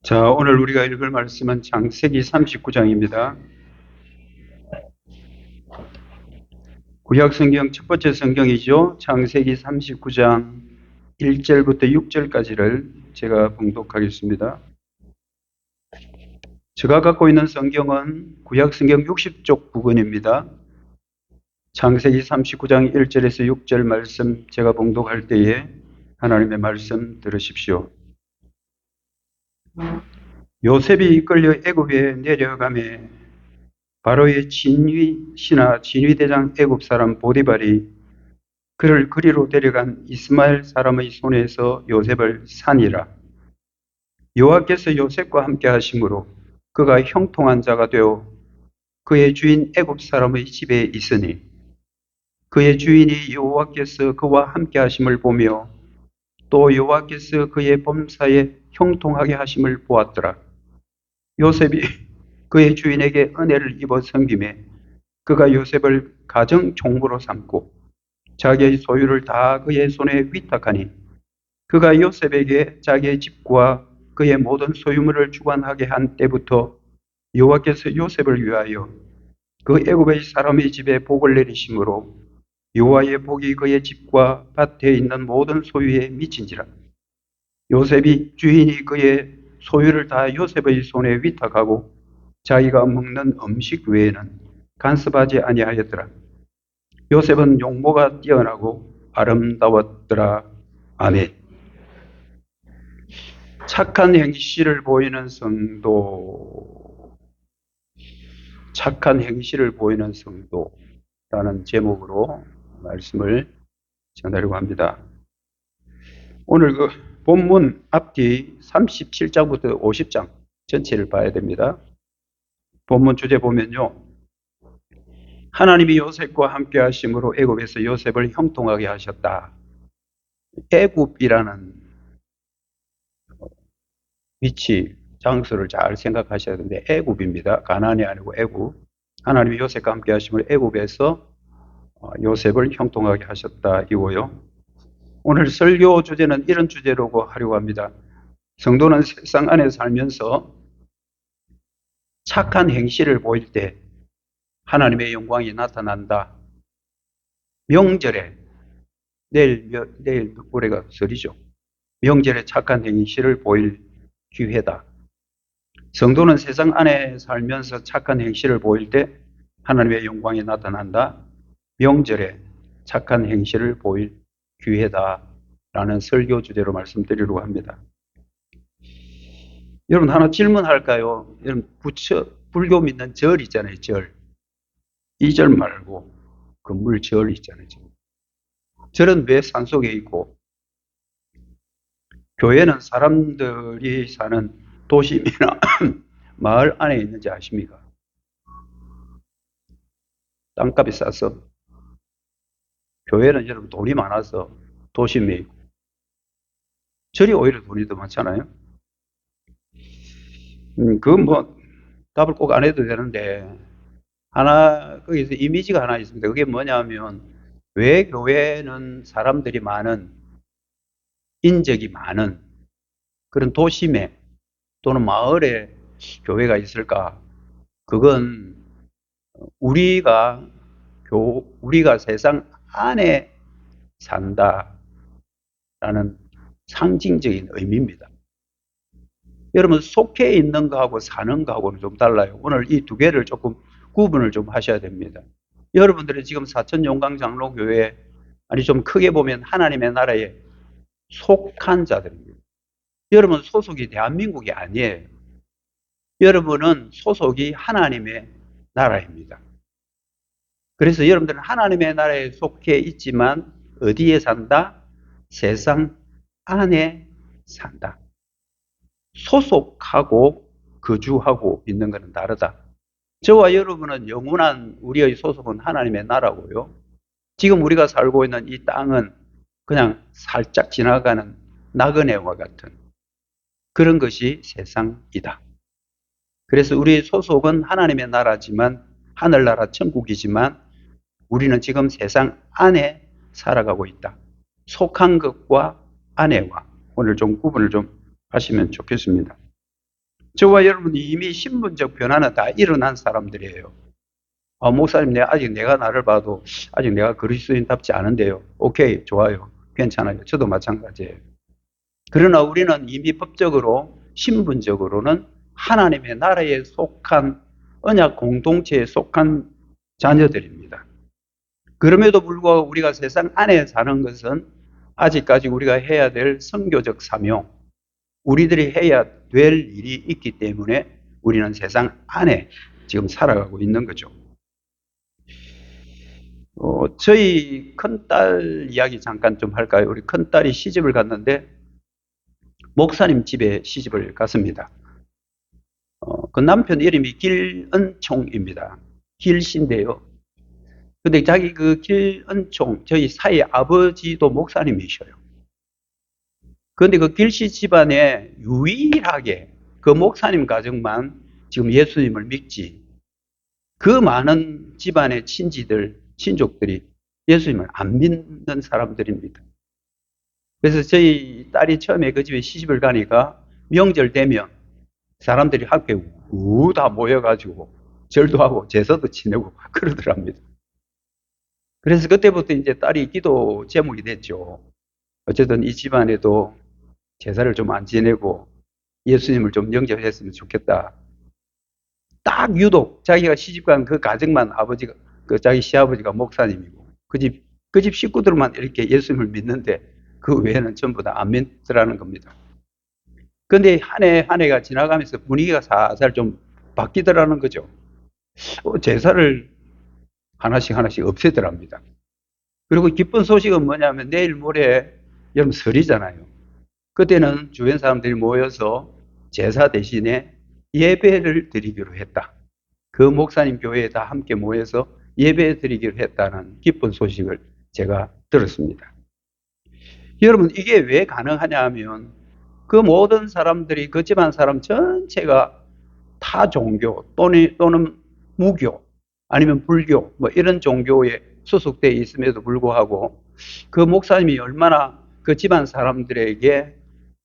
자, 오늘 우리가 읽을 말씀은 창세기 39장입니다. 구약 성경 첫 번째 성경이죠. 창세기 39장 1절부터 6절까지를 제가 봉독하겠습니다. 제가 갖고 있는 성경은 구약 성경 60쪽 부근입니다. 창세기 39장 1절에서 6절 말씀 제가 봉독할 때에 하나님의 말씀 들으십시오. 요셉이 이끌려 애굽에 내려가매 바로의 신하 진위대장 애굽 사람 보디발이 그를 그리로 데려간 이스마엘 사람의 손에서 요셉을 산이라. 여호와께서 요셉과 함께 하심으로 그가 형통한 자가 되어 그의 주인 애굽 사람의 집에 있으니 그의 주인이 여호와께서 그와 함께 하심을 보며 또 여호와께서 그의 범사에 형통하게 하심을 보았더라. 요셉이 그의 주인에게 은혜를 입어 섬김에 그가 요셉을 가정 종부로 삼고 자기의 소유를 다 그의 손에 위탁하니 그가 요셉에게 자기의 집과 그의 모든 소유물을 주관하게 한 때부터 여호와께서 요셉을 위하여 그 애굽의 사람의 집에 복을 내리심으로 여호와의 복이 그의 집과 밭에 있는 모든 소유에 미친지라. 요셉이 주인이 그의 소유를 다 요셉의 손에 위탁하고 자기가 먹는 음식 외에는 간섭하지 아니하였더라. 요셉은 용모가 뛰어나고 아름다웠더라. 아멘. 착한 행실을 보이는 성도, 착한 행실을 보이는 성도라는 제목으로 말씀을 전하려고 합니다. 오늘 그 본문 앞뒤 37장부터 50장 전체를 봐야 됩니다. 본문 주제 보면요. 하나님이 요셉과 함께 하심으로 애굽에서 요셉을 형통하게 하셨다. 애굽이라는 위치, 장소를 잘 생각하셔야 되는데 애굽입니다. 가나안이 아니고 애굽. 하나님이 요셉과 함께 하심으로 애굽에서 요셉을 형통하게 하셨다 이고요. 오늘 설교 주제는 이런 주제로 하려고 합니다. 성도는 세상 안에 살면서 착한 행실을 보일 때 하나님의 영광이 나타난다. 명절에, 내일 모레가 설이죠. 명절에 착한 행실을 보일 기회다. 성도는 세상 안에 살면서 착한 행실을 보일 때 하나님의 영광이 나타난다. 명절에 착한 행실을 보일 기회다. 라는 설교 주제로 말씀드리려고 합니다. 여러분 하나 질문할까요? 여러분 불교 믿는 절 있잖아요. 절. 이 절 말고 건물 절 있잖아요. 절은 왜 산속에 있고 교회는 사람들이 사는 도심이나 마을 안에 있는지 아십니까? 땅값이 싸서. 교회는 여러분 돈이 많아서 도심에 있고 절이 오히려 돈이 더 많잖아요. 그건 답을 꼭 안 해도 되는데 거기서 이미지가 하나 있습니다. 그게 뭐냐면 왜 교회는 사람들이 많은, 인적이 많은 그런 도심에 또는 마을에 교회가 있을까? 그건 우리가 세상 안에 산다라는 상징적인 의미입니다. 여러분 속해 있는 거하고 사는 거하고는 좀 달라요. 오늘 이 두 개를 조금 구분을 좀 하셔야 됩니다. 여러분들은 지금 사천용강장로교회, 아니 좀 크게 보면 하나님의 나라에 속한 자들입니다. 여러분 소속이 대한민국이 아니에요. 여러분은 소속이 하나님의 나라입니다. 그래서 여러분들은 하나님의 나라에 속해 있지만 어디에 산다? 세상 안에 산다. 소속하고 거주하고 있는 것은 다르다. 저와 여러분은 영원한 우리의 소속은 하나님의 나라고요. 지금 우리가 살고 있는 이 땅은 그냥 살짝 지나가는 나그네와 같은 그런 것이 세상이다. 그래서 우리의 소속은 하나님의 나라지만, 하늘나라 천국이지만 우리는 지금 세상 안에 살아가고 있다. 속한 것과 안에와 오늘 좀 구분을 좀 하시면 좋겠습니다. 저와 여러분이 이미 신분적 변화는 다 일어난 사람들이에요. 목사님, 아직 내가 나를 봐도 아직 내가 그리스도인답지 않은데요. 오케이, 좋아요. 괜찮아요. 저도 마찬가지예요. 그러나 우리는 이미 법적으로, 신분적으로는 하나님의 나라에 속한 언약 공동체에 속한 자녀들입니다. 그럼에도 불구하고 우리가 세상 안에 사는 것은 아직까지 우리가 해야 될 선교적 사명, 우리들이 해야 될 일이 있기 때문에 우리는 세상 안에 지금 살아가고 있는 거죠. 저희 큰딸 이야기 잠깐 좀 할까요? 우리 큰딸이 시집을 갔는데 목사님 집에 시집을 갔습니다. 그 남편 이름이 길은총입니다. 길씨인데요. 근데 자기 그 길은총, 저희 사이 아버지도 목사님이셔요. 그런데 그 길씨 집안에 유일하게 그 목사님 가정만 지금 예수님을 믿지, 그 많은 집안의 친지들, 친족들이 예수님을 안 믿는 사람들입니다. 그래서 저희 딸이 처음에 그 집에 시집을 가니까 명절 되면 사람들이 학교에 다 모여가지고 절도 하고 제사도 지내고 그러더랍니다. 그래서 그때부터 이제 딸이 기도 제목이 됐죠. 어쨌든 이 집안에도 제사를 좀 안 지내고 예수님을 좀 영접했으면 좋겠다. 딱 유독 자기가 시집간 그 가정만 아버지가, 그 자기 시아버지가 목사님이고 그 집 식구들만 이렇게 예수님을 믿는데 그 외에는 전부 다 안 믿더라는 겁니다. 근데 한 해 한 해가 지나가면서 분위기가 살살 좀 바뀌더라는 거죠. 제사를 하나씩 없애더랍니다. 그리고 기쁜 소식은 뭐냐면 내일 모레 여러분 설이잖아요. 그때는 주변 사람들이 모여서 제사 대신에 예배를 드리기로 했다. 그 목사님 교회에 다 함께 모여서 예배 드리기로 했다는 기쁜 소식을 제가 들었습니다. 여러분, 이게 왜 가능하냐 하면 그 모든 사람들이, 그 집안 사람 전체가 타 종교 또는 무교 아니면 불교 뭐 이런 종교에 소속되어 있음에도 불구하고 그 목사님이 얼마나 그 집안 사람들에게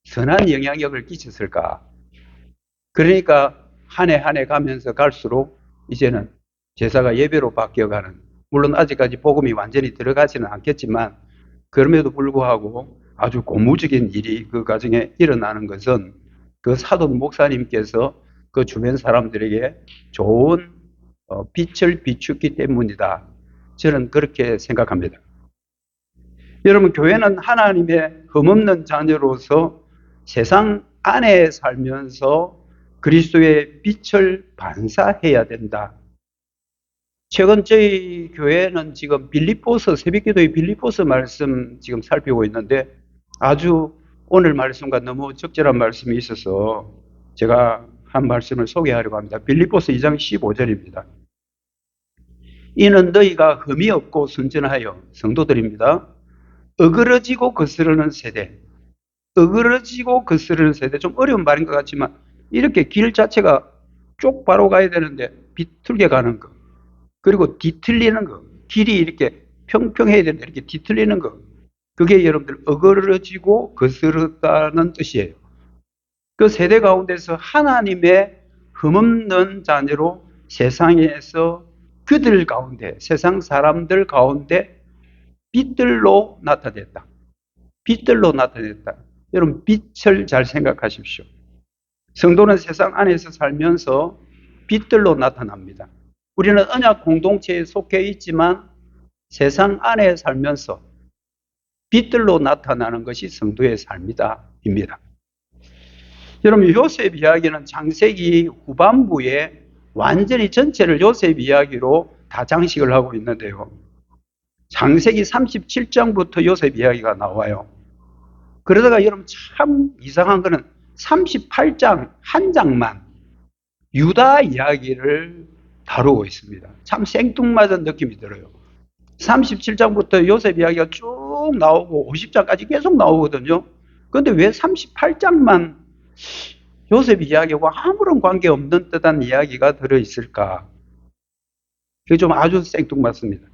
선한 영향력을 끼쳤을까. 그러니까 한 해 한 해 가면서 갈수록 이제는 제사가 예배로 바뀌어가는, 물론 아직까지 복음이 완전히 들어가지는 않겠지만 그럼에도 불구하고 아주 고무적인 일이 그 가정에 일어나는 것은 그 사돈 목사님께서 그 주변 사람들에게 좋은 빛을 비추기 때문이다. 저는 그렇게 생각합니다. 여러분, 교회는 하나님의 흠없는 자녀로서 세상 안에 살면서 그리스도의 빛을 반사해야 된다. 최근 저희 교회는 지금 빌립보서, 새벽기도의 빌립보서 말씀 지금 살피고 있는데 아주 오늘 말씀과 너무 적절한 말씀이 있어서 제가 한 말씀을 소개하려고 합니다. 빌립보서 2장 15절입니다. 이는 너희가 흠이 없고 순전하여, 성도들입니다. 어그러지고 거스르는 세대, 어그러지고 거스르는 세대, 좀 어려운 말인 것 같지만 이렇게 길 자체가 쭉 바로 가야 되는데 비틀게 가는 거, 그리고 뒤틀리는 거, 길이 이렇게 평평해야 되는데 이렇게 뒤틀리는 거, 그게 여러분들 어그러지고 거스르다는 뜻이에요. 그 세대 가운데서 하나님의 흠없는 자녀로 세상에서 그들 가운데, 세상 사람들 가운데 빛들로 나타냈다. 빛들로 나타냈다. 여러분, 빛을 잘 생각하십시오. 성도는 세상 안에서 살면서 빛들로 나타납니다. 우리는 언약 공동체에 속해 있지만 세상 안에 살면서 빛들로 나타나는 것이 성도의 삶이다입니다. 여러분, 요셉 이야기는 창세기 후반부에 완전히 전체를 요셉 이야기로 다 장식을 하고 있는데요. 창세기 37장부터 요셉 이야기가 나와요. 그러다가 여러분 참 이상한 거는 38장 한 장만 유다 이야기를 다루고 있습니다. 참 생뚱맞은 느낌이 들어요. 37장부터 요셉 이야기가 쭉 나오고 50장까지 계속 나오거든요. 그런데 왜 38장만 요셉 이야기와 아무런 관계없는 듯한 이야기가 들어있을까? 그게 좀 아주 생뚱맞습니다.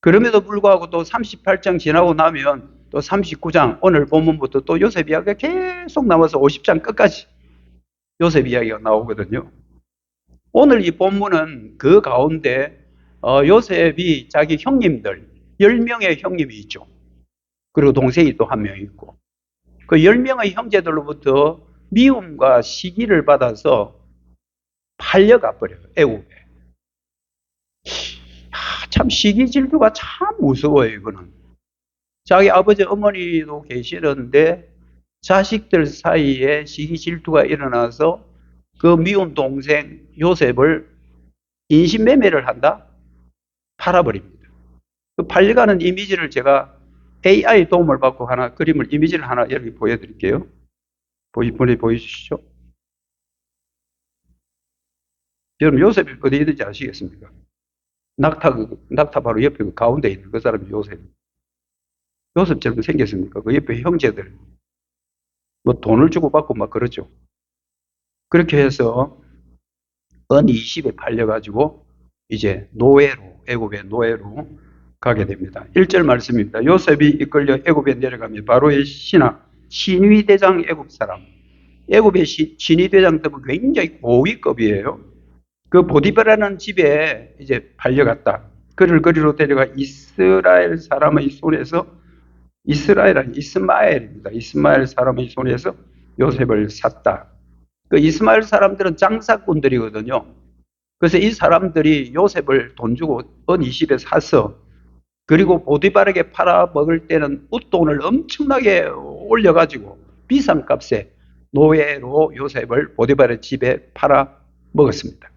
그럼에도 불구하고 또 38장 지나고 나면 또 39장 오늘 본문부터 또 요셉 이야기가 계속 나와서 50장 끝까지 요셉 이야기가 나오거든요. 오늘 이 본문은 그 가운데 요셉이 자기 형님들 10명의 형님이 있죠. 그리고 동생이 또 한 명 있고 그 10명의 형제들로부터 미움과 시기를 받아서 팔려가 버려요. 애굽에. 참 시기 질투가 참 무서워요. 이거는. 자기 아버지 어머니도 계시는데 자식들 사이에 시기 질투가 일어나서 그 미운 동생 요셉을 인신매매를 한다? 팔아버립니다. 그 팔려가는 이미지를 제가 AI 도움을 받고 하나 그림을 이미지를 하나 여기 보여드릴게요. 보여주시죠. 여러분 요셉이 어디 있는지 아시겠습니까? 낙타 바로 옆에 그 가운데 있는 그 사람이 요셉. 요셉처럼 생겼습니까? 그 옆에 형제들 뭐 돈을 주고 받고 막 그러죠. 그렇게 해서 은 20에 팔려가지고 이제 노예로 애굽의 노예로 가게 됩니다. 1절 말씀입니다. 요셉이 이끌려 애굽에 내려가며 바로의 신위대장 애굽 사람. 애굽의 신위대장들은 굉장히 고위급이에요. 그 보디바라는 집에 이제 팔려갔다. 그를 거리로 데려가 이스라엘 사람의 손에서 이스마엘입니다. 이스마엘 사람의 손에서 요셉을 샀다. 그 이스마엘 사람들은 장사꾼들이거든요. 그래서 이 사람들이 요셉을 돈 주고 은 20에 사서 그리고 보디발에게 팔아 먹을 때는 웃돈을 엄청나게 올려가지고 비싼 값에 노예로 요셉을 보디발의 집에 팔아 먹었습니다.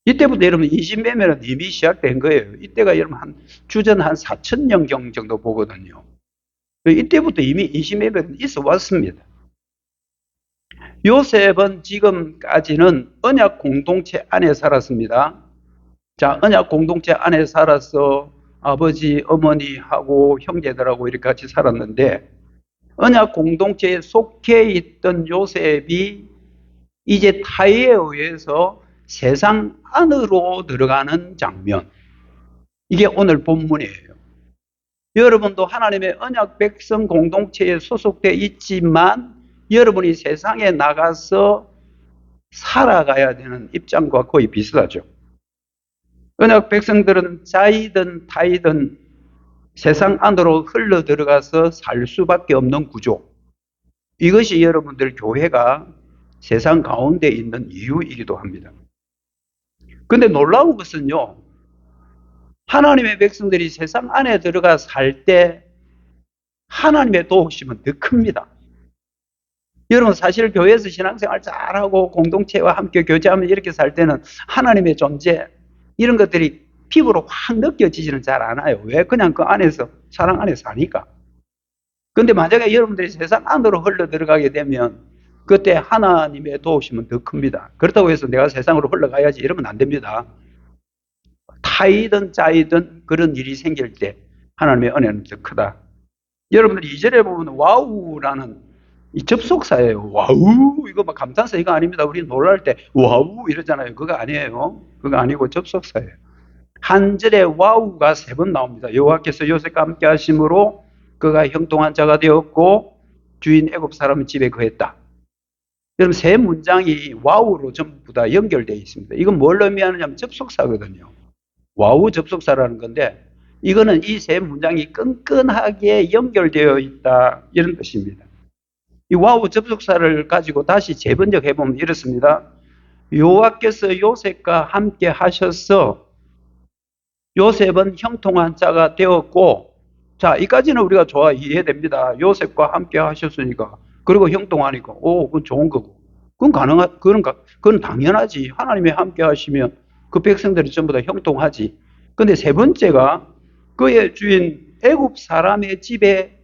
이때부터 여러분 인신매매는 이미 시작된 거예요. 이때가 여러분 주전 한 4,000년 정도 보거든요. 이때부터 이미 인신매매는 있어 왔습니다. 요셉은 지금까지는 언약 공동체 안에 살았습니다. 자, 언약 공동체 안에 살아서 아버지, 어머니하고 형제들하고 이렇게 같이 살았는데 언약 공동체에 속해 있던 요셉이 이제 타의에 의해서 세상 안으로 들어가는 장면. 이게 오늘 본문이에요. 여러분도 하나님의 언약 백성 공동체에 소속되어 있지만 여러분이 세상에 나가서 살아가야 되는 입장과 거의 비슷하죠. 언약 백성들은 자이든 타이든 세상 안으로 흘러 들어가서 살 수밖에 없는 구조. 이것이 여러분들 교회가 세상 가운데 있는 이유이기도 합니다. 근데 놀라운 것은요, 하나님의 백성들이 세상 안에 들어가 살 때 하나님의 도우심은 더 큽니다. 여러분 사실 교회에서 신앙생활 잘하고 공동체와 함께 교제하면 이렇게 살 때는 하나님의 존재 이런 것들이 피부로 확 느껴지지는 잘 않아요. 왜? 그냥 그 안에서 사랑 안에 사니까. 근데 만약에 여러분들이 세상 안으로 흘러 들어가게 되면 그때 하나님의 도우심은 더 큽니다. 그렇다고 해서 내가 세상으로 흘러가야지 이러면 안 됩니다. 타이든 짜이든 그런 일이 생길 때 하나님의 은혜는 더 크다. 여러분들이 2절에 보면 와우라는 이 접속사예요. 와우 이거 막 감탄사 이거 아닙니다. 우리 놀랄 때 와우 이러잖아요. 그거 아니에요. 그거 아니고 접속사예요. 한 절에 와우가 3번 나옵니다. 여호와께서 요셉과 함께 하심으로 그가 형통한 자가 되었고 주인 애굽 사람은 집에 거했다. 여러분 세 문장이 와우로 전부 다 연결되어 있습니다. 이건 뭘 의미하느냐면 접속사거든요. 와우 접속사라는 건데 이거는 이 세 문장이 끈끈하게 연결되어 있다 이런 뜻입니다. 이 와우 접속사를 가지고 다시 재번역해 보면 이렇습니다. 여호와께서 요셉과 함께 하셔서 요셉은 형통한 자가 되었고, 자 이까지는 우리가 좋아 이해됩니다. 요셉과 함께 하셨으니까 그리고 형통하니까 그건 좋은 거고 그건 당연하지. 하나님이 함께 하시면 그 백성들이 전부 다 형통하지. 근데 세 번째가 그의 주인 애굽 사람의 집에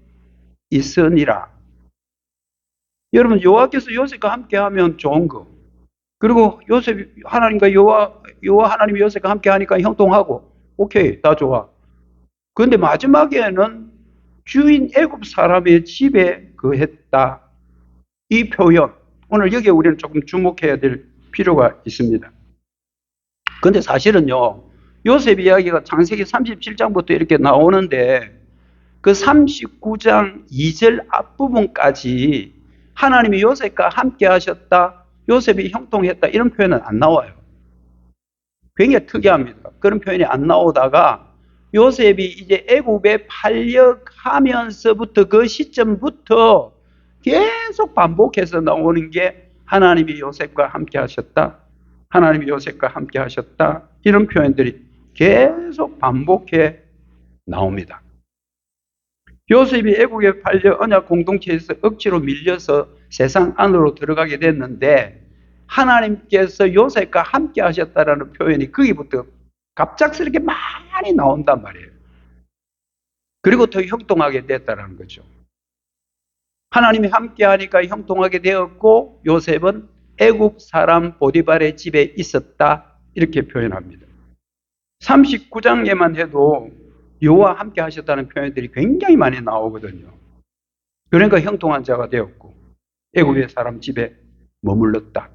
있으니라. 여러분 여호와께서 요셉과 함께하면 좋은 거. 그리고 요셉 하나님과 여호와 하나님이 요셉과 함께하니까 형통하고 오케이 다 좋아. 그런데 마지막에는 주인 애굽 사람의 집에 거했다. 이 표현 오늘 여기에 우리는 조금 주목해야 될 필요가 있습니다. 그런데 사실은요 요셉 이야기가 창세기 37장부터 이렇게 나오는데 그 39장 2절 앞부분까지 하나님이 요셉과 함께 하셨다, 요셉이 형통했다 이런 표현은 안 나와요. 굉장히 특이합니다. 그런 표현이 안 나오다가 요셉이 이제 애굽에 팔려가면서부터 그 시점부터 계속 반복해서 나오는 게 하나님이 요셉과 함께 하셨다, 하나님이 요셉과 함께 하셨다 이런 표현들이 계속 반복해 나옵니다. 요셉이 애국에 팔려 언약 공동체에서 억지로 밀려서 세상 안으로 들어가게 됐는데 하나님께서 요셉과 함께 하셨다라는 표현이 거기부터 갑작스럽게 많이 나온단 말이에요. 그리고 더 형통하게 됐다는 거죠. 하나님이 함께 하니까 형통하게 되었고 요셉은 애굽 사람 보디발의 집에 있었다 이렇게 표현합니다. 39장에만 해도 여호와 함께 하셨다는 표현들이 굉장히 많이 나오거든요. 그러니까 형통한 자가 되었고 애굽의 사람 집에 머물렀다.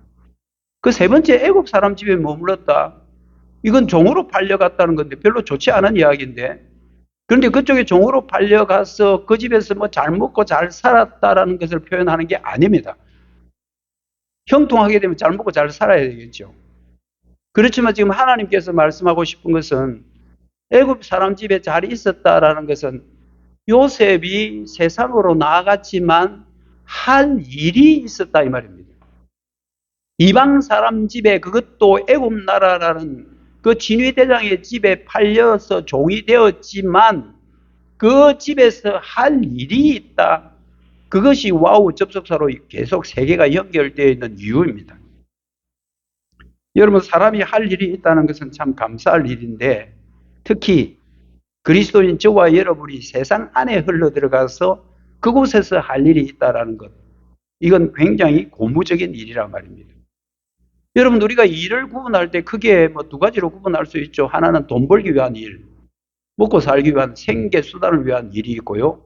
그 세 번째 애굽 사람 집에 머물렀다. 이건 종으로 팔려갔다는 건데 별로 좋지 않은 이야기인데, 그런데 그쪽에 종으로 팔려가서 그 집에서 뭐 잘 먹고 잘 살았다라는 것을 표현하는 게 아닙니다. 형통하게 되면 잘 먹고 잘 살아야 되겠죠. 그렇지만 지금 하나님께서 말씀하고 싶은 것은 애굽 사람 집에 잘 있었다라는 것은 요셉이 세상으로 나아갔지만 할 일이 있었다 이 말입니다. 이방 사람 집에, 그것도 애굽 나라라는 그 진위대장의 집에 팔려서 종이 되었지만 그 집에서 할 일이 있다. 그것이 와우 접속사로 계속 세계가 연결되어 있는 이유입니다. 여러분, 사람이 할 일이 있다는 것은 참 감사할 일인데 특히 그리스도인 저와 여러분이 세상 안에 흘러들어가서 그곳에서 할 일이 있다는 것, 이건 굉장히 고무적인 일이란 말입니다. 여러분, 우리가 일을 구분할 때 크게 뭐 두 가지로 구분할 수 있죠. 하나는 돈 벌기 위한 일, 먹고 살기 위한 생계 수단을 위한 일이 있고요.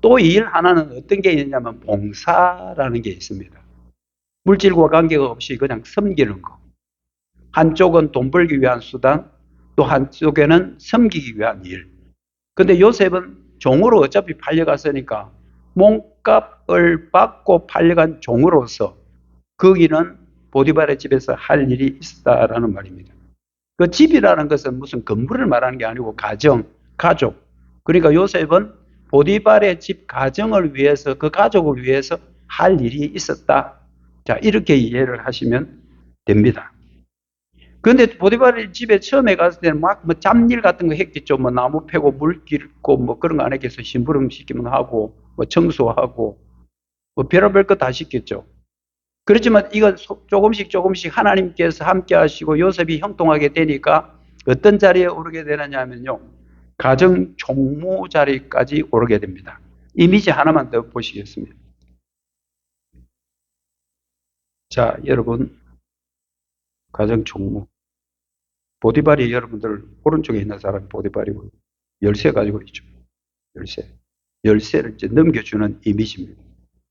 또 일 하나는 어떤 게 있냐면 봉사라는 게 있습니다. 물질과 관계가 없이 그냥 섬기는 거. 한쪽은 돈 벌기 위한 수단, 또 한쪽에는 섬기기 위한 일. 근데 요셉은 종으로 어차피 팔려갔으니까 몸값을 받고 팔려간 종으로서 거기는 보디발의 집에서 할 일이 있었다라는 말입니다. 그 집이라는 것은 무슨 건물을 말하는 게 아니고 가정, 가족. 그러니까 요셉은 보디발의 집 가정을 위해서, 그 가족을 위해서 할 일이 있었다. 자, 이렇게 이해를 하시면 됩니다. 그런데 보디발의 집에 처음에 갔을 때는 막 뭐 잡일 같은 거 했겠죠. 뭐 나무 패고 물 깃고 뭐 그런 거 안 했겠어. 심부름 시키면 하고, 뭐 청소하고, 뭐 별의별 거 다 시켰죠. 그렇지만 이건 조금씩 하나님께서 함께 하시고 요셉이 형통하게 되니까 어떤 자리에 오르게 되느냐 하면요, 가정 총무 자리까지 오르게 됩니다. 이미지 하나만 더 보시겠습니다. 자, 여러분, 가정 총무. 보디발이 여러분들 오른쪽에 있는 사람이 보디발이고 열쇠 가지고 있죠. 열쇠를 이제 넘겨주는 이미지입니다.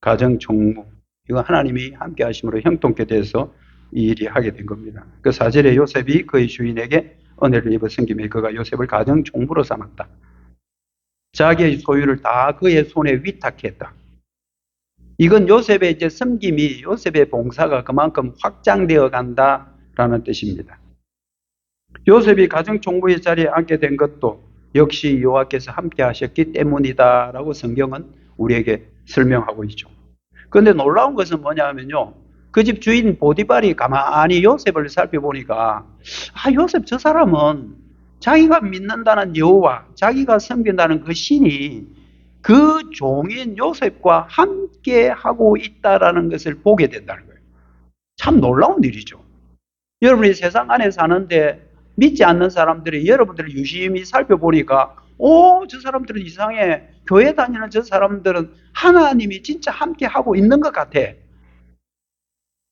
가정 총무. 이거 하나님이 함께 하심으로 형통케 돼서 이 일이 하게 된 겁니다. 그 4절에 요셉이 그의 주인에게 은혜를 입어 섬김에 그가 요셉을 가정 총무로 삼았다. 자기의 소유를 다 그의 손에 위탁했다. 이건 요셉의 이제 섬김이, 요셉의 봉사가 그만큼 확장되어 간다라는 뜻입니다. 요셉이 가정 총무의 자리에 앉게 된 것도 역시 여호와께서 함께 하셨기 때문이다라고 성경은 우리에게 설명하고 있죠. 그런데 놀라운 것은 뭐냐면요, 그 집 주인 보디발이 가만히 요셉을 살펴보니까 요셉 저 사람은 자기가 믿는다는 여호와, 자기가 섬긴다는 그 신이 그 종인 요셉과 함께 하고 있다라는 것을 보게 된다는 거예요. 참 놀라운 일이죠. 여러분이 세상 안에 사는데 믿지 않는 사람들이 여러분들을 유심히 살펴보니까 저 사람들은 이상해. 교회 다니는 저 사람들은 하나님이 진짜 함께 하고 있는 것 같아.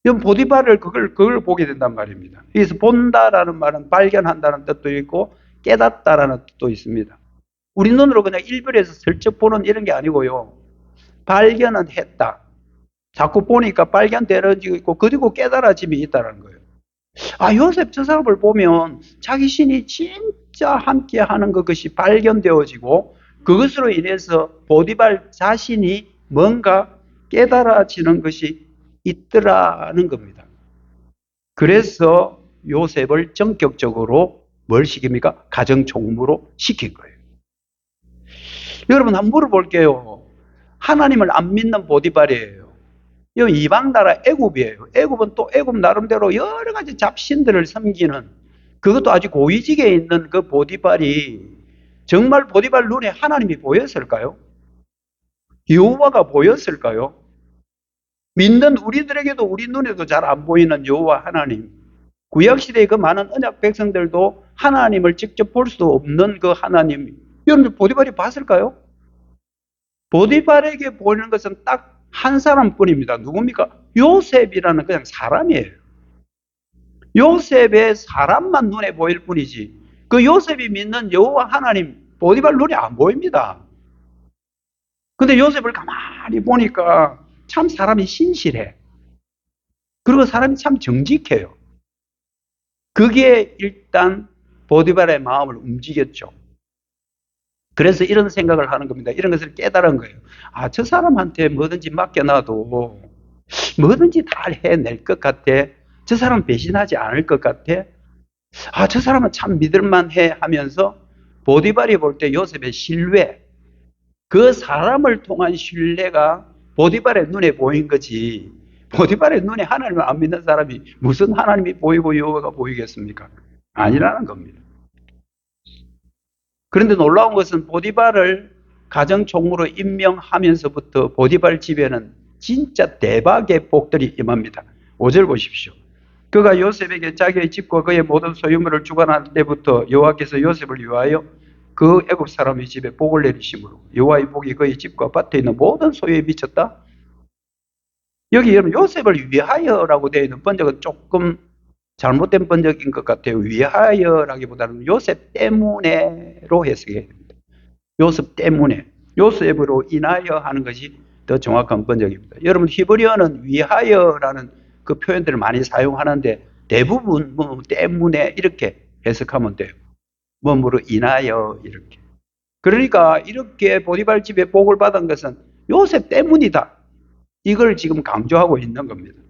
이건 보디발을 그걸 보게 된단 말입니다. 여기서 본다라는 말은 발견한다는 뜻도 있고 깨닫다라는 뜻도 있습니다. 우리 눈으로 그냥 일별에서 슬쩍 보는 이런 게 아니고요. 발견은 했다. 자꾸 보니까 발견되어지고 있고 그리고 깨달아짐이 있다는 거예요. 요셉 저 사람을 보면 자기 신이 진짜 함께 하는 것이 발견되어지고 그것으로 인해서 보디발 자신이 뭔가 깨달아지는 것이 있더라는 겁니다. 그래서 요셉을 전격적으로 뭘 시킵니까? 가정총무로 시킨 거예요. 여러분 한번 물어볼게요. 하나님을 안 믿는 보디발이에요. 이 이방 나라 애굽이에요. 애굽은 또 애굽 나름대로 여러 가지 잡신들을 섬기는, 그것도 아주 고위직에 있는 그 보디발이 정말 보디발 눈에 하나님이 보였을까요? 여호와가 보였을까요? 믿는 우리들에게도 우리 눈에도 잘 안 보이는 여호와 하나님. 구약시대의 그 많은 언약 백성들도 하나님을 직접 볼 수 없는 그 하나님, 여러분들 보디발이 봤을까요? 보디발에게 보이는 것은 딱 한 사람뿐입니다. 누굽니까? 요셉이라는 그냥 사람이에요. 요셉의 사람만 눈에 보일 뿐이지, 그 요셉이 믿는 여호와 하나님 보디발 눈에 안 보입니다. 근데 요셉을 가만히 보니까 참 사람이 신실해. 그리고 사람이 참 정직해요. 그게 일단 보디발의 마음을 움직였죠. 그래서 이런 생각을 하는 겁니다. 이런 것을 깨달은 거예요. 아, 저 사람한테 뭐든지 맡겨놔도 뭐든지 다 해낼 것 같아. 저 사람 배신하지 않을 것 같아. 아, 저 사람은 참 믿을만해 하면서 보디발이 볼 때 요셉의 신뢰, 그 사람을 통한 신뢰가 보디발의 눈에 보인 거지. 보디발의 눈에 하나님을 안 믿는 사람이 무슨 하나님이 보이고 여호와가 보이겠습니까? 아니라는 겁니다. 그런데 놀라운 것은 보디발을 가정총무로 임명하면서부터 보디발 집에는 진짜 대박의 복들이 임합니다. 5절 보십시오. 그가 요셉에게 자기의 집과 그의 모든 소유물을 주관할 때부터 여호와께서 요셉을 위하여 그 애굽 사람의 집에 복을 내리심으로 여호와의 복이 그의 집과 밭에 있는 모든 소유에 미쳤다. 여기 여러분 요셉을 위하여라고 되어 있는 번역은 조금 잘못된 번역인 것 같아요. 위하여라기보다는 요셉 때문에로 해석해야 됩니다. 요셉 때문에, 요셉으로 인하여 하는 것이 더 정확한 번역입니다. 여러분 히브리어는 위하여라는 그 표현들을 많이 사용하는데 대부분 뭐 때문에 이렇게 해석하면 돼요. 뭐뭐로 인하여 이렇게. 그러니까 이렇게 보디발 집에 복을 받은 것은 요셉 때문이다. 이걸 지금 강조하고 있는 겁니다.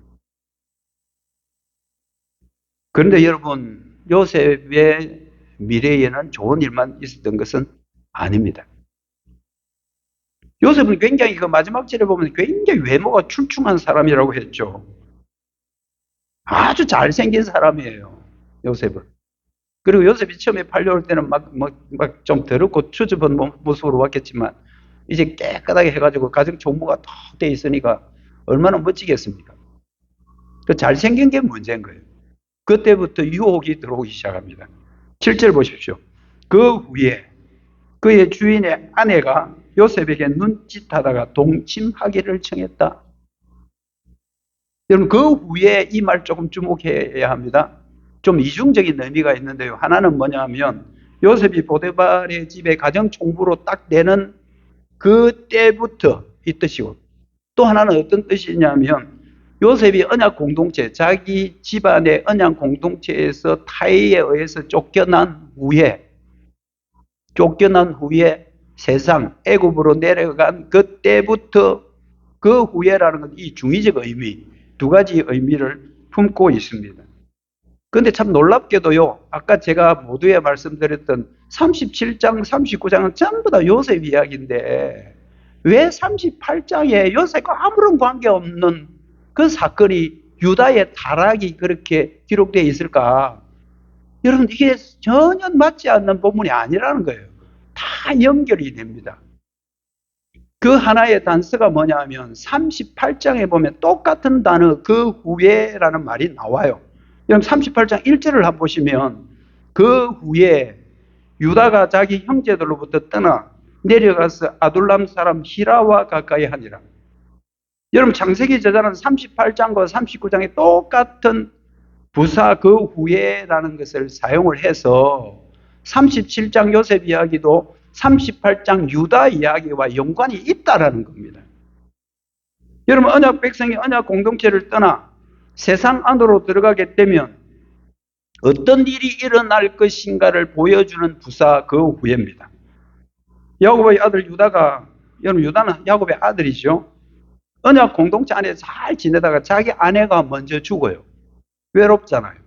그런데 여러분, 요셉의 미래에는 좋은 일만 있었던 것은 아닙니다. 요셉은 굉장히 그 마지막 절에 보면 굉장히 외모가 출중한 사람이라고 했죠. 아주 잘생긴 사람이에요, 요셉은. 그리고 요셉이 처음에 팔려올 때는 막 좀 더럽고 추접한 모습으로 왔겠지만, 이제 깨끗하게 해가지고 가정 총무가 다 돼 있으니까 얼마나 멋지겠습니까? 그 잘생긴 게 문제인 거예요. 그때부터 유혹이 들어오기 시작합니다. 7절 보십시오. 그 후에 그의 주인의 아내가 요셉에게 눈짓하다가 동침하기를 청했다. 여러분 그 후에 이 말 조금 주목해야 합니다. 좀 이중적인 의미가 있는데요. 하나는 뭐냐면 요셉이 보디발의 집에 가정 총부로 딱 되는 그 때부터 이 뜻이고, 또 하나는 어떤 뜻이냐면 요셉이 언약 공동체, 자기 집안의 언약 공동체에서 타의에 의해서 쫓겨난 후에 세상 애굽으로 내려간 그때부터, 그 후에라는 건 이 중의적 의미, 두 가지 의미를 품고 있습니다. 그런데 참 놀랍게도요, 아까 제가 모두에 말씀드렸던 37장, 39장은 전부 다 요셉 이야기인데 왜 38장에 요셉과 아무런 관계없는 그 사건이, 유다의 타락이 그렇게 기록되어 있을까? 여러분 이게 전혀 맞지 않는 본문이 아니라는 거예요. 다 연결이 됩니다. 그 하나의 단서가 뭐냐면 38장에 보면 똑같은 단어 그 후에라는 말이 나와요. 여러분 38장 1절을 한번 보시면 그 후에 유다가 자기 형제들로부터 떠나 내려가서 아둘람 사람 히라와 가까이 하니라. 여러분 창세기 저자는 38장과 39장에 똑같은 부사 그 후에라는 것을 사용을 해서 37장 요셉 이야기도 38장 유다 이야기와 연관이 있다라는 겁니다. 여러분 언약 백성이 언약 공동체를 떠나 세상 안으로 들어가게 되면 어떤 일이 일어날 것인가를 보여주는 부사 그 후에입니다. 야곱의 아들 유다가, 여러분 유다는 야곱의 아들이죠. 언약 공동체 안에 잘 지내다가 자기 아내가 먼저 죽어요. 외롭잖아요.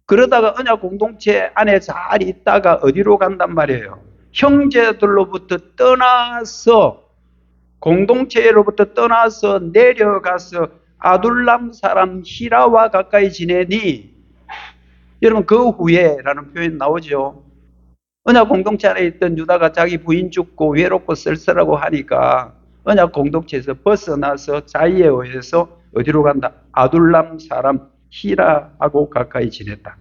그러다가 언약 공동체 안에 잘 있다가 어디로 간단 말이에요. 형제들로부터 떠나서, 공동체로부터 떠나서 내려가서 아둘람 사람 히라와 가까이 지내니, 여러분 그 후에라는 표현 나오죠. 언약 공동체 안에 있던 유다가 자기 부인 죽고 외롭고 쓸쓸하고 하니까 언약 공동체에서 벗어나서 자의에 의해서 어디로 간다? 아둘람 사람 히라하고 가까이 지냈다.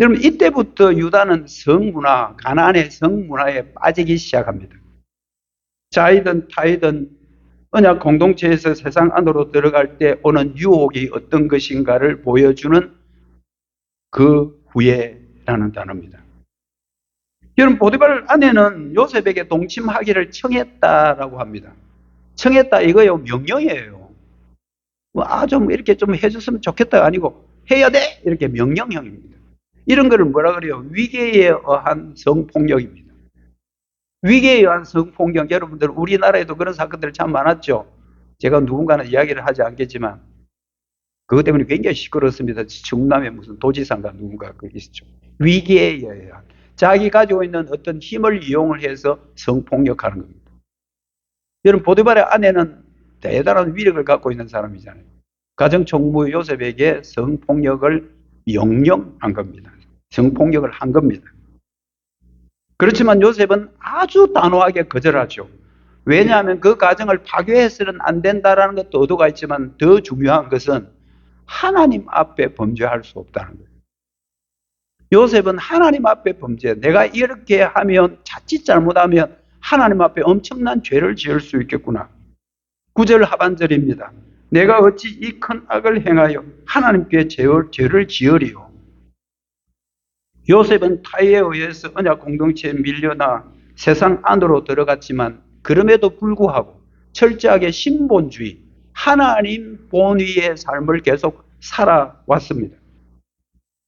여러분 이때부터 유다는 성문화, 가나안의 성문화에 빠지기 시작합니다. 자이든 타이든 언약 공동체에서 세상 안으로 들어갈 때 오는 유혹이 어떤 것인가를 보여주는 그 후에라는 단어입니다. 여러분 보디발 아내는 요셉에게 동침하기를 청했다라고 합니다. 청했다 이거요 명령이에요. 좀 이렇게 좀 해줬으면 좋겠다 아니고 해야 돼 이렇게 명령형입니다. 이런 거를 뭐라 그래요? 위계에 의한 성폭력입니다. 위계에 의한 성폭력, 여러분들 우리나라에도 그런 사건들 참 많았죠. 제가 누군가는 이야기를 하지 않겠지만 그것 때문에 굉장히 시끄럽습니다. 충남에 무슨 도지사인가 누군가 그 있었죠. 위계에 의한 자기 가지고 있는 어떤 힘을 이용을 해서 성폭력하는 겁니다. 여러분 보디발의 아내는 대단한 위력을 갖고 있는 사람이잖아요. 가정총무 요셉에게 성폭력을 명령한 겁니다. 성폭력을 한 겁니다. 그렇지만 요셉은 아주 단호하게 거절하죠. 왜냐하면 그 가정을 파괴해서는 안 된다는 것도 의도가 있지만 더 중요한 것은 하나님 앞에 범죄할 수 없다는 거예요. 요셉은 하나님 앞에 범죄, 내가 이렇게 하면 자칫 잘못하면 하나님 앞에 엄청난 죄를 지을 수 있겠구나. 9절 하반절입니다. 내가 어찌 이 큰 악을 행하여 하나님께 죄를 지으리요. 요셉은 타의에 의해서 언약 공동체에 밀려나 세상 안으로 들어갔지만 그럼에도 불구하고 철저하게 신본주의, 하나님 본위의 삶을 계속 살아왔습니다.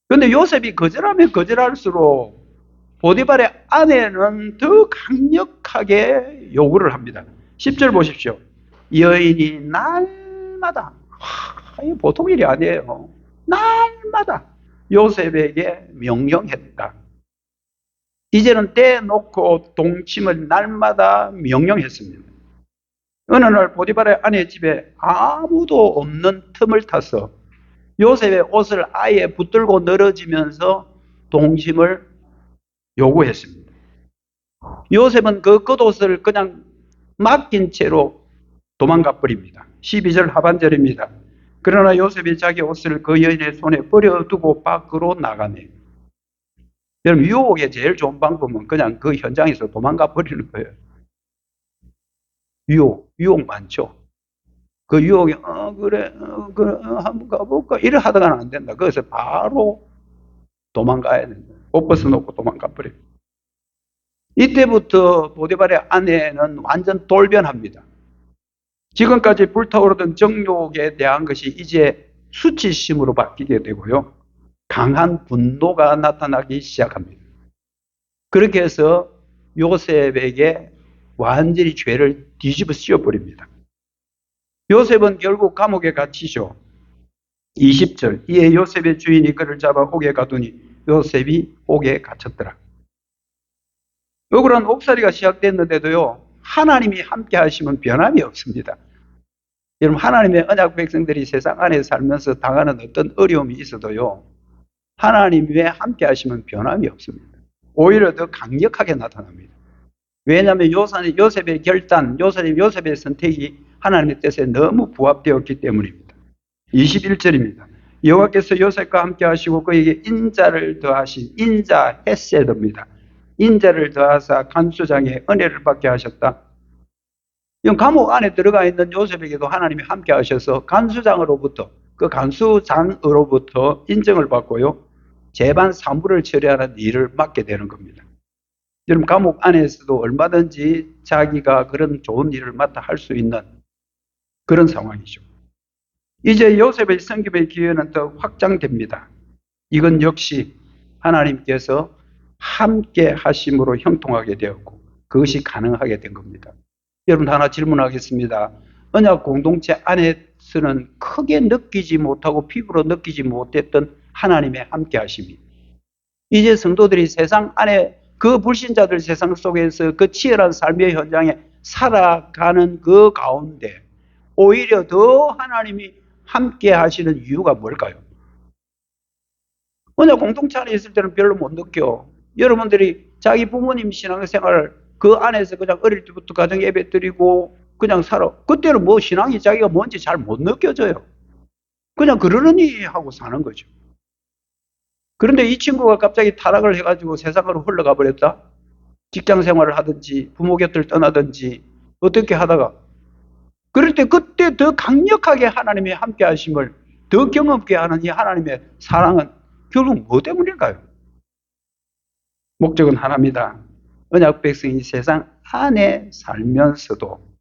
그런데 요셉이 거절하면 거절할수록 보디발의 아내는 더 강력하게 요구를 합니다. 10절 보십시오. 여인이 날마다, 보통 일이 아니에요. 날마다 요셉에게 명령했다. 이제는 떼놓고 동침을 날마다 명령했습니다. 어느 날 보디발의 아내 집에 아무도 없는 틈을 타서 요셉의 옷을 아예 붙들고 늘어지면서 동침을 요구했습니다. 요셉은 그 겉옷을 그냥 맡긴 채로 도망가 버립니다. 12절 하반절입니다. 그러나 요셉이 자기 옷을 그 여인의 손에 버려두고 밖으로 나가네. 여러분 유혹의 제일 좋은 방법은 그냥 그 현장에서 도망가 버리는 거예요. 유혹 많죠. 그 유혹이 그래 한번 가볼까 이래 하다가는 안 된다. 그래서 바로 도망가야 된다. 옷 벗어놓고 도망가 버려. 이때부터 보디발의 아내는 완전 돌변합니다. 지금까지 불타오르던 정욕에 대한 것이 이제 수치심으로 바뀌게 되고요. 강한 분노가 나타나기 시작합니다. 그렇게 해서 요셉에게 완전히 죄를 뒤집어 씌워버립니다. 요셉은 결국 감옥에 갇히죠. 20절 이에 요셉의 주인이 그를 잡아 옥에 가두니 요셉이 옥에 갇혔더라. 억울한 옥살이가 시작됐는데도요. 하나님이 함께 하시면 변함이 없습니다. 여러분 하나님의 언약 백성들이 세상 안에 살면서 당하는 어떤 어려움이 있어도요. 하나님의 함께 하시면 변함이 없습니다. 오히려 더 강력하게 나타납니다. 왜냐하면 요셉의 결단, 요셉의 선택이 하나님의 뜻에 너무 부합되었기 때문입니다. 21절입니다. 여호와께서 요셉과 함께 하시고 그에게 인자를 더하신 인자 헤세드입니다. 인자를 더하사 간수장의 은혜를 받게 하셨다. 감옥 안에 들어가 있는 요셉에게도 하나님이 함께 하셔서 간수장으로부터 인정을 받고요. 재반 사무를 처리하는 일을 맡게 되는 겁니다. 여러분 감옥 안에서도 얼마든지 자기가 그런 좋은 일을 맡아 할 수 있는 그런 상황이죠. 이제 요셉의 섬김의 기회는 더 확장됩니다. 이건 역시 하나님께서 함께 하심으로 형통하게 되었고 그것이 가능하게 된 겁니다. 여러분 하나 질문하겠습니다. 언약 공동체 안에서는 크게 느끼지 못하고 피부로 느끼지 못했던 하나님의 함께 하심이, 이제 성도들이 세상 안에 그 불신자들 세상 속에서 그 치열한 삶의 현장에 살아가는 그 가운데 오히려 더 하나님이 함께 하시는 이유가 뭘까요? 언약 공동체 안에 있을 때는 별로 못 느껴. 여러분들이 자기 부모님 신앙생활 그 안에서 그냥 어릴 때부터 가정 예배 드리고 그냥 살아. 그때는 뭐 신앙이 자기가 뭔지 잘 못 느껴져요. 그냥 그러려니 하고 사는 거죠. 그런데 이 친구가 갑자기 타락을 해가지고 세상으로 흘러가 버렸다? 직장 생활을 하든지 부모 곁을 떠나든지 어떻게 하다가, 그럴 때 그때 더 강력하게 하나님의 함께 하심을 더 경험케 하는 이 하나님의 사랑은 결국 뭐 때문일까요? 목적은 하나입니다. 언약 백성이 세상 안에 살면서도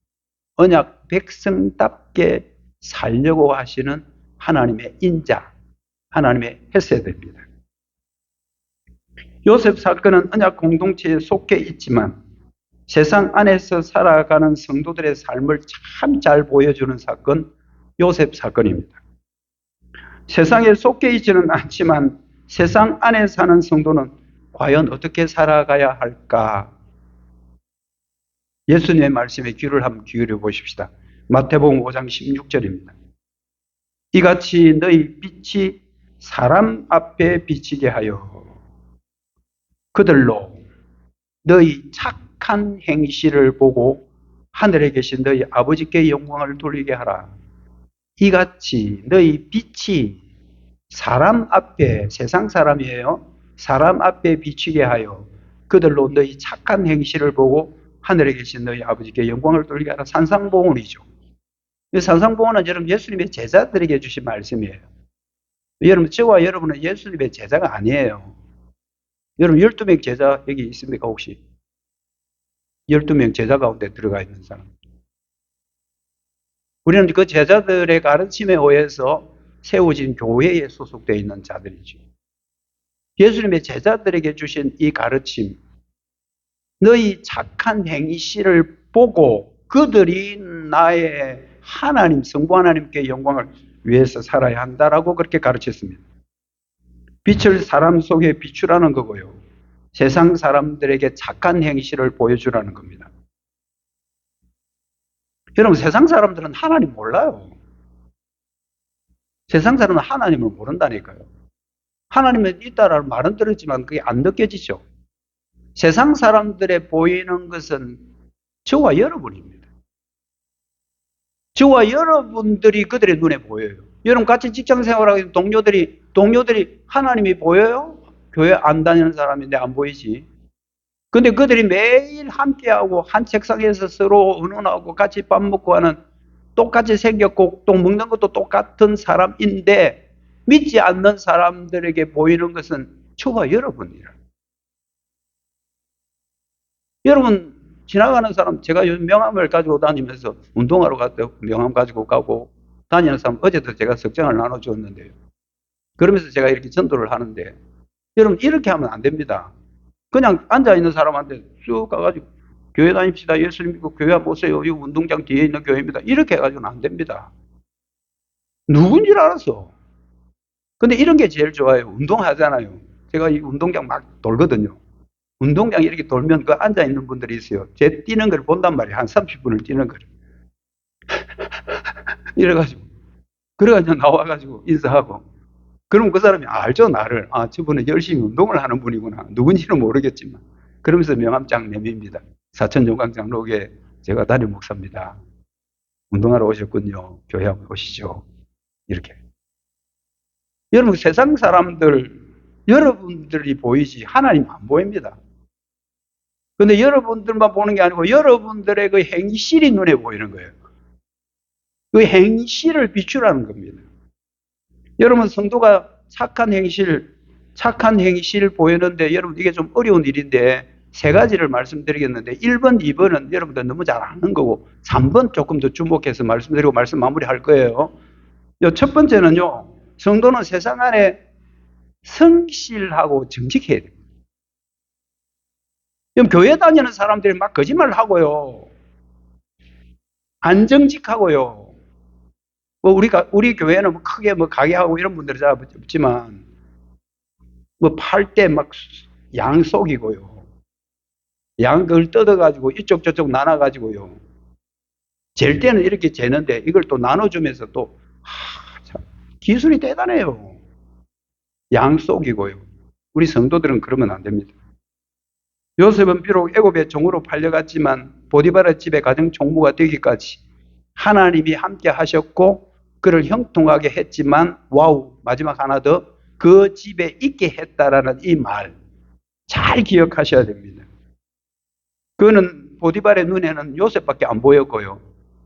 언약 백성답게 살려고 하시는 하나님의 인자, 하나님의 헤세드입니다. 요셉 사건은 언약 공동체에 속해 있지만 세상 안에서 살아가는 성도들의 삶을 참 잘 보여주는 사건, 요셉 사건입니다. 세상에 속해 있지는 않지만 세상 안에 사는 성도는 과연 어떻게 살아가야 할까? 예수님의 말씀에 귀를 한번 기울여 보십시다. 마태복음 5장 16절입니다. 이같이 너희 빛이 사람 앞에 비치게 하여 그들로 너희 착한 행실을 보고 하늘에 계신 너희 아버지께 영광을 돌리게 하라. 이같이 너희 빛이 사람 앞에, 세상 사람이에요. 사람 앞에 비치게 하여 그들로 너희 착한 행실을 보고 하늘에 계신 너희 아버지께 영광을 돌리게 하라. 산상보훈이죠. 산상보훈은 여러분 예수님의 제자들에게 주신 말씀이에요. 여러분, 저와 여러분은 예수님의 제자가 아니에요. 여러분 12명 제자 여기 있습니까 혹시? 12명 제자 가운데 들어가 있는 사람. 우리는 그 제자들의 가르침에 의해서 세워진 교회에 소속되어 있는 자들이죠. 예수님의 제자들에게 주신 이 가르침, 너희 착한 행실을 보고 그들이 나의 하나님, 성부 하나님께 영광을 위해서 살아야 한다라고 그렇게 가르쳤습니다. 빛을 사람 속에 비추라는 거고요. 세상 사람들에게 착한 행실을 보여주라는 겁니다. 여러분, 세상 사람들은 하나님 몰라요. 세상 사람은 하나님을 모른다니까요. 하나님은 있다라는 말은 들었지만 그게 안 느껴지죠. 세상 사람들의 보이는 것은 저와 여러분입니다. 저와 여러분들이 그들의 눈에 보여요. 여러분 같이 직장 생활하고 있는 동료들이 하나님이 보여요? 교회 안 다니는 사람인데 안 보이지. 근데 그들이 매일 함께하고 한 책상에서 서로 의논하고 같이 밥 먹고 하는, 똑같이 생겼고 또 먹는 것도 똑같은 사람인데 믿지 않는 사람들에게 보이는 것은 저와 여러분이라. 여러분 지나가는 사람, 제가 요즘 명함을 가지고 다니면서 운동하러 갈 때 명함 가지고 가고 다니는 사람, 어제도 제가 석장을 나눠주었는데요. 그러면서 제가 이렇게 전도를 하는데, 여러분 이렇게 하면 안 됩니다. 그냥 앉아있는 사람한테 쭉 가가지고 교회 다닙시다. 예수님 믿고 교회 한번 오세요. 이 운동장 뒤에 있는 교회입니다. 이렇게 해가지고는 안 됩니다. 누군지를 알았어. 근데 이런 게 제일 좋아요. 운동하잖아요. 제가 이 운동장 막 돌거든요. 운동장 이렇게 돌면 그 앉아있는 분들이 있어요. 제 뛰는 걸 본단 말이에요. 한 30분을 뛰는 거를. 이래가지고. 그래가지고 나와가지고 인사하고. 그럼 그 사람이 알죠, 나를. 아, 저분은 열심히 운동을 하는 분이구나. 누군지는 모르겠지만. 그러면서 명함장 내밉니다. 사천종강장로교회 제가 담임 목사입니다. 운동하러 오셨군요. 교회 한번 오시죠. 이렇게. 여러분, 세상 사람들, 여러분들이 보이지 하나님 안 보입니다. 근데 여러분들만 보는 게 아니고 여러분들의 그 행실이 눈에 보이는 거예요. 그 행실을 비추라는 겁니다. 여러분, 성도가 착한 행실 보이는데, 여러분 이게 좀 어려운 일인데 세 가지를 말씀드리겠는데, 1번, 2번은 여러분들 너무 잘 아는 거고 3번 조금 더 주목해서 말씀드리고 말씀 마무리할 거예요. 첫 번째는요, 성도는 세상 안에 성실하고 정직해야 돼요. 교회 다니는 사람들이 막 거짓말을 하고요. 안정직하고요. 우리 교회는 뭐 크게 뭐 가게하고 이런 분들이 잘 없지만, 뭐 팔 때 막 양 속이고요. 양 그걸 뜯어가지고 이쪽 저쪽 나눠가지고요. 잴 때는 이렇게 재는데 이걸 또 나눠주면서 또, 참, 기술이 대단해요. 양 속이고요. 우리 성도들은 그러면 안 됩니다. 요셉은 비록 애굽의 종으로 팔려갔지만 보디바라 집의 가정 총무가 되기까지 하나님이 함께 하셨고 그를 형통하게 했지만, 와우, 마지막 하나 더, 그 집에 있게 했다라는 이 말 잘 기억하셔야 됩니다. 그는 보디발의 눈에는 요셉밖에 안 보였고요.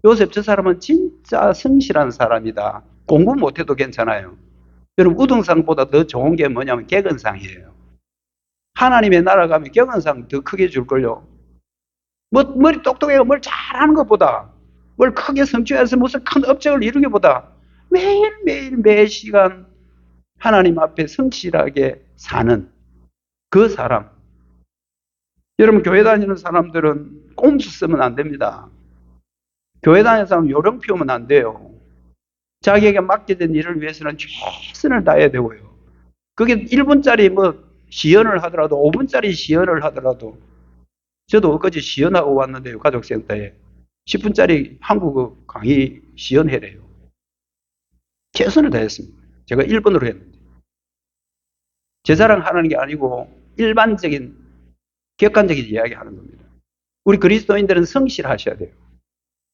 요셉 저 사람은 진짜 성실한 사람이다. 공부 못해도 괜찮아요. 여러분, 우등상보다 더 좋은 게 뭐냐면 객언상이에요. 하나님의 나라 가면 객언상 더 크게 줄걸요. 뭐 머리 똑똑해서 뭘 잘하는 것보다, 뭘 크게 성취해서 무슨 큰 업적을 이루기보다 매일매일 매 시간 하나님 앞에 성실하게 사는 그 사람. 여러분, 교회 다니는 사람들은 꼼수 쓰면 안 됩니다. 교회 다니는 사람은 요령 피우면 안 돼요. 자기에게 맡겨진 일을 위해서는 최선을 다해야 되고요. 그게 1분짜리 뭐 시연을 하더라도 5분짜리 시연을 하더라도, 저도 엊그제 시연하고 왔는데요. 가족센터에 10분짜리 한국어 강의 시연회래요. 최선을 다했습니다. 제가 1번으로 했는데. 제 자랑하는 게 아니고 일반적인 객관적인 이야기 하는 겁니다. 우리 그리스도인들은 성실하셔야 돼요.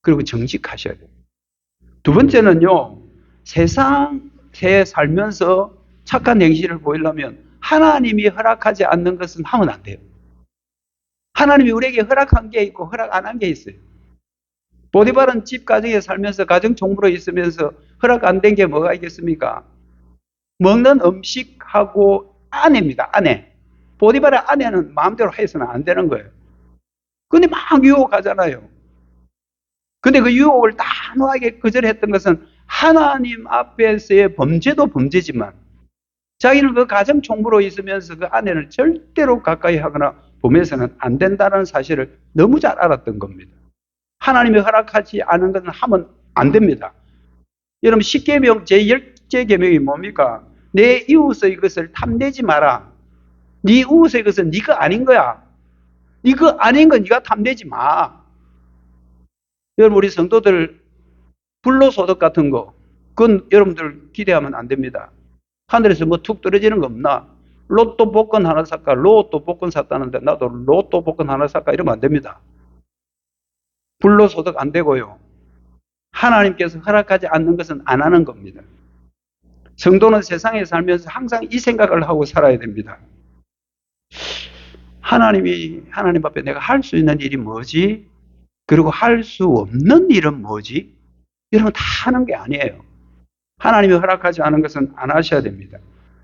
그리고 정직하셔야 돼요. 두 번째는요, 세상에 살면서 착한 행실을 보이려면 하나님이 허락하지 않는 것은 하면 안 돼요. 하나님이 우리에게 허락한 게 있고 허락 안 한 게 있어요. 보디발은 집 가정에 살면서 가정 총무로 있으면서 허락 안 된 게 뭐가 있겠습니까? 먹는 음식하고 아내입니다. 아내. 보디발의 아내는 마음대로 해서는 안 되는 거예요. 근데 막 유혹하잖아요. 근데 그 유혹을 단호하게 거절했던 것은 하나님 앞에서의 범죄도 범죄지만 자기는 그 가정 총무로 있으면서 그 아내를 절대로 가까이 하거나 보면서는 안 된다는 사실을 너무 잘 알았던 겁니다. 하나님이 허락하지 않은 것은 하면 안 됩니다. 여러분, 10계명 제10째 계명이 뭡니까? 내 이웃의 것을 탐내지 마라. 네 이웃의 것은 네가 아닌 거야. 네가 아닌 건 네가 탐내지 마. 여러분, 우리 성도들 불로소득 같은 거, 그건 여러분들 기대하면 안 됩니다. 하늘에서 뭐 툭 떨어지는 거 없나? 로또 복권 하나 살까? 로또 복권 샀다는데 나도 로또 복권 하나 살까? 이러면 안 됩니다. 불로소득 안 되고요. 하나님께서 허락하지 않는 것은 안 하는 겁니다. 성도는 세상에 살면서 항상 이 생각을 하고 살아야 됩니다. 하나님 앞에 내가 할 수 있는 일이 뭐지? 그리고 할 수 없는 일은 뭐지? 여러분, 다 하는 게 아니에요. 하나님이 허락하지 않은 것은 안 하셔야 됩니다.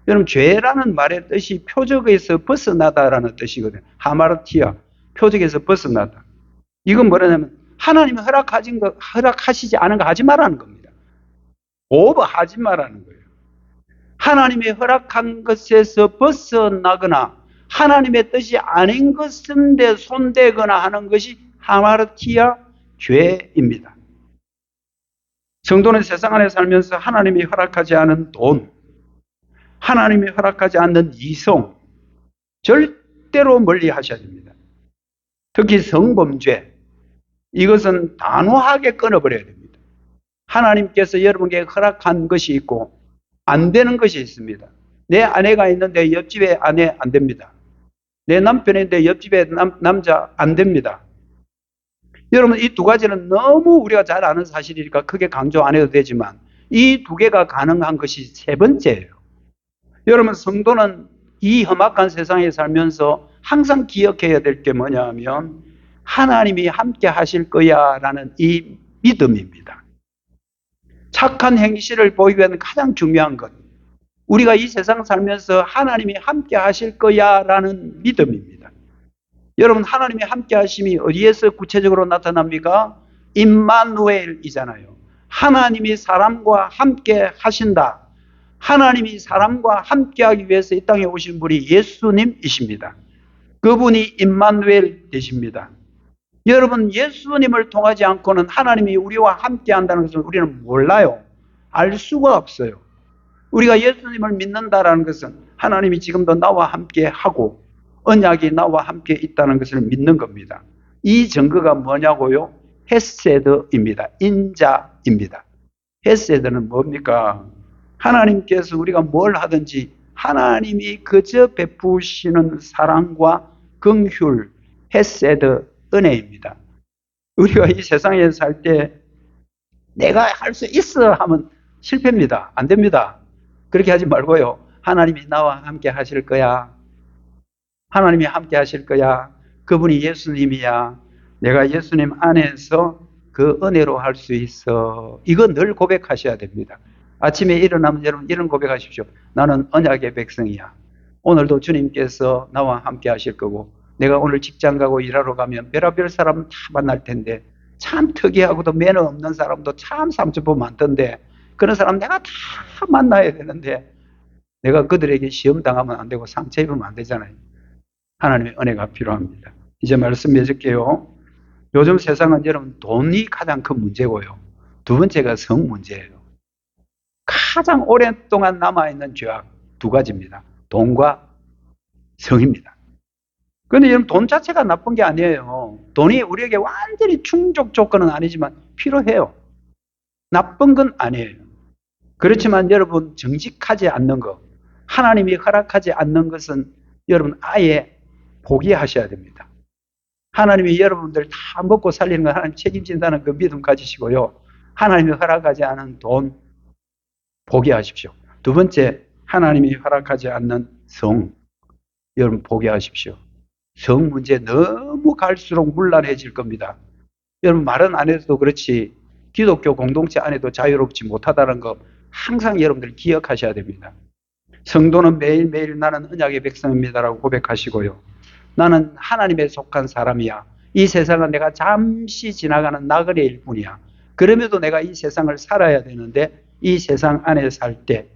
여러분, 죄라는 말의 뜻이 표적에서 벗어나다라는 뜻이거든요. 하마르티아, 표적에서 벗어나다. 이건 뭐냐면 하나님이 허락하시지 않은 거 하지 말라는 겁니다. 오버하지 말라는 거예요. 하나님이 허락한 것에서 벗어나거나 하나님의 뜻이 아닌 것인데 손대거나 하는 것이 하마르티아, 죄입니다. 성도는 세상 안에 살면서 하나님이 허락하지 않은 돈, 하나님이 허락하지 않는 이성, 절대로 멀리 하셔야 됩니다. 특히 성범죄, 이것은 단호하게 끊어버려야 됩니다. 하나님께서 여러분께 허락한 것이 있고 안 되는 것이 있습니다. 내 아내가 있는데 옆집에 아내 안 됩니다. 내 남편이 있는데 옆집에 남자 안 됩니다. 여러분, 이 두 가지는 너무 우리가 잘 아는 사실이니까 크게 강조 안 해도 되지만 이 두 개가 가능한 것이 세 번째예요. 여러분, 성도는 이 험악한 세상에 살면서 항상 기억해야 될 게 뭐냐 하면 하나님이 함께 하실 거야 라는 이 믿음입니다. 착한 행실을 보이기 위한 가장 중요한 것, 우리가 이 세상 살면서 하나님이 함께 하실 거야 라는 믿음입니다. 여러분, 하나님이 함께 하심이 어디에서 구체적으로 나타납니까? 임마누엘이잖아요. 하나님이 사람과 함께 하신다. 하나님이 사람과 함께 하기 위해서 이 땅에 오신 분이 예수님이십니다. 그분이 임마누엘 되십니다. 여러분, 예수님을 통하지 않고는 하나님이 우리와 함께 한다는 것을 우리는 몰라요. 알 수가 없어요. 우리가 예수님을 믿는다라는 것은 하나님이 지금도 나와 함께 하고 언약이 나와 함께 있다는 것을 믿는 겁니다. 이 증거가 뭐냐고요? 헤세드입니다. 인자입니다. 헤세드는 뭡니까? 하나님께서 우리가 뭘 하든지 하나님이 그저 베푸시는 사랑과 긍휼, 헤세드, 은혜입니다. 우리가 이 세상에 살 때 내가 할 수 있어 하면 실패입니다. 안 됩니다. 그렇게 하지 말고요. 하나님이 나와 함께 하실 거야. 하나님이 함께 하실 거야. 그분이 예수님이야. 내가 예수님 안에서 그 은혜로 할 수 있어. 이거 늘 고백하셔야 됩니다. 아침에 일어나면 여러분 이런 고백하십시오. 나는 언약의 백성이야. 오늘도 주님께서 나와 함께 하실 거고 내가 오늘 직장 가고 일하러 가면 별의별 사람 다 만날 텐데 참 특이하고도 매너 없는 사람도 참 삼천포 많던데 그런 사람 내가 다 만나야 되는데 내가 그들에게 시험 당하면 안 되고 상처 입으면 안 되잖아요. 하나님의 은혜가 필요합니다. 이제 말씀 맺을게요. 요즘 세상은 여러분 돈이 가장 큰 문제고요. 두 번째가 성 문제예요. 가장 오랫동안 남아있는 죄악 두 가지입니다. 돈과 성입니다. 그런데 여러분 돈 자체가 나쁜 게 아니에요. 돈이 우리에게 완전히 충족 조건은 아니지만 필요해요. 나쁜 건 아니에요. 그렇지만 여러분 정직하지 않는 것, 하나님이 허락하지 않는 것은 여러분 아예 포기하셔야 됩니다. 하나님이 여러분들 다 먹고 살리는 건 하나님 책임진다는 그 믿음 가지시고요. 하나님이 허락하지 않은 돈 포기하십시오. 두 번째, 하나님이 허락하지 않는 성, 여러분 포기하십시오. 성 문제 너무 갈수록 문란해질 겁니다. 여러분 말은 안 해도 그렇지 기독교 공동체 안에도 자유롭지 못하다는 거 항상 여러분들 기억하셔야 됩니다. 성도는 매일매일 나는 언약의 백성입니다라고 고백하시고요. 나는 하나님에 속한 사람이야. 이 세상은 내가 잠시 지나가는 나그네일 뿐이야. 그럼에도 내가 이 세상을 살아야 되는데 이 세상 안에 살 때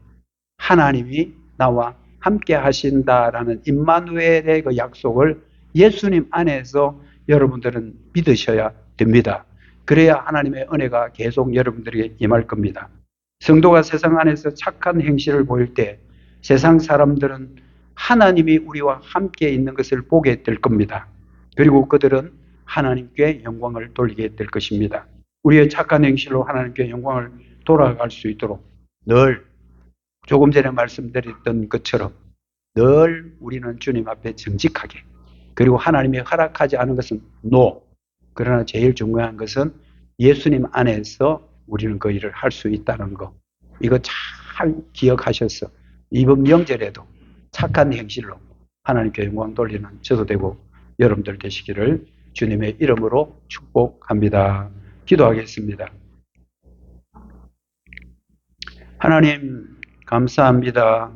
하나님이 나와 함께 하신다라는 임마누엘의 그 약속을 예수님 안에서 여러분들은 믿으셔야 됩니다. 그래야 하나님의 은혜가 계속 여러분들에게 임할 겁니다. 성도가 세상 안에서 착한 행실을 보일 때 세상 사람들은 하나님이 우리와 함께 있는 것을 보게 될 겁니다. 그리고 그들은 하나님께 영광을 돌리게 될 것입니다. 우리의 착한 행실로 하나님께 영광을 돌아갈 수 있도록 늘 조금 전에 말씀드렸던 것처럼 늘 우리는 주님 앞에 정직하게 그리고 하나님이 허락하지 않은 것은 NO. 그러나 제일 중요한 것은 예수님 안에서 우리는 그 일을 할 수 있다는 거. 이거 잘 기억하셔서 이번 명절에도 착한 행실로 하나님께 영광 돌리는 저도 되고 여러분들 되시기를 주님의 이름으로 축복합니다. 기도하겠습니다. 하나님 감사합니다.